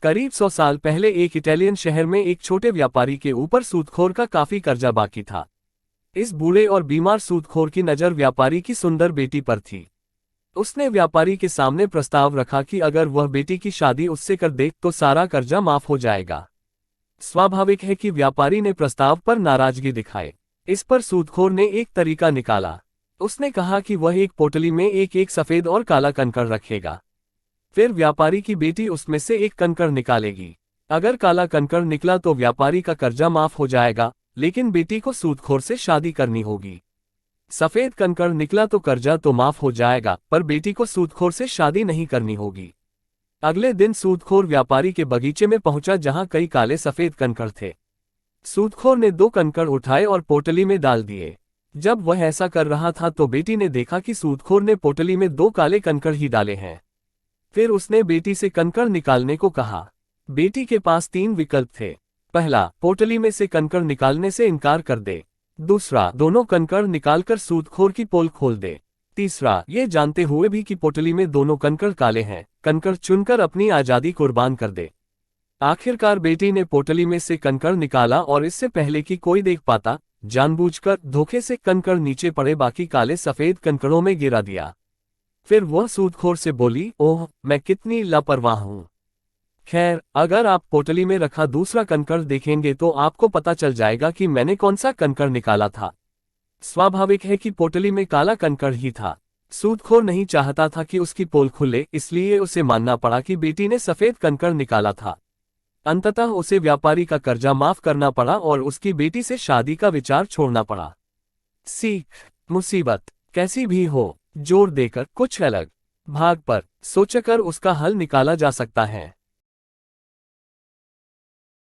करीब 100 साल पहले एक इटालियन शहर में एक छोटे व्यापारी के ऊपर सूदखोर का काफी कर्जा बाकी था। इस बूढ़े और बीमार सूदखोर की नज़र व्यापारी की सुंदर बेटी पर थी। उसने व्यापारी के सामने प्रस्ताव रखा कि अगर वह बेटी की शादी उससे कर दे तो सारा कर्जा माफ हो जाएगा। स्वाभाविक है कि व्यापारी ने प्रस्ताव पर नाराजगी दिखाई। इस पर सूदखोर ने एक तरीका निकाला। उसने कहा कि वह एक पोटली में एक एक सफेद और काला कंकड़ रखेगा। फिर व्यापारी की बेटी उसमें से एक कंकड़ निकालेगी। अगर काला कंकड़ निकला तो व्यापारी का कर्जा माफ हो जाएगा, लेकिन बेटी को सूदखोर से शादी करनी होगी। सफेद कंकड़ निकला तो कर्जा तो माफ हो जाएगा, पर बेटी को सूदखोर से शादी नहीं करनी होगी। अगले दिन सूदखोर व्यापारी के बगीचे में पहुंचा जहां कई काले सफेद कंकड़ थे। सूदखोर ने 2 कंकड़ उठाए और पोटली में डाल दिए। जब वह ऐसा कर रहा था तो बेटी ने देखा कि सूदखोर ने पोटली में 2 काले कंकड़ ही डाले हैं। फिर उसने बेटी से कंकड़ निकालने को कहा। बेटी के पास 3 विकल्प थे। पहला, पोटली में से कंकड़ निकालने से इनकार कर दे। दूसरा, दोनों कंकड़ निकालकर सूदखोर की पोल खोल दे। तीसरा, ये जानते हुए भी कि पोटली में दोनों कंकड़ काले हैं, कंकड़ चुनकर अपनी आजादी कुर्बान कर दे। आखिरकार बेटी ने पोटली में से कंकड़ निकाला और इससे पहले कि कोई देख पाता, जानबूझकर धोखे से कंकड़ नीचे पड़े बाकी काले सफेद कंकड़ों में गिरा दिया। फिर वह सूदखोर से बोली, ओह, मैं कितनी लापरवाह हूं। खैर, अगर आप पोटली में रखा दूसरा कंकड़ देखेंगे तो आपको पता चल जाएगा कि मैंने कौन सा कंकड़ निकाला था। स्वाभाविक है कि पोटली में काला कंकड़ ही था। सूदखोर नहीं चाहता था कि उसकी पोल खुले, इसलिए उसे मानना पड़ा कि बेटी ने सफेद कंकड़ निकाला था। अंततः उसे व्यापारी का कर्जा माफ करना पड़ा और उसकी बेटी से शादी का विचार छोड़ना पड़ा। सीख, मुसीबत कैसी भी हो, जोर देकर कुछ अलग भाग पर सोचकर उसका हल निकाला जा सकता है।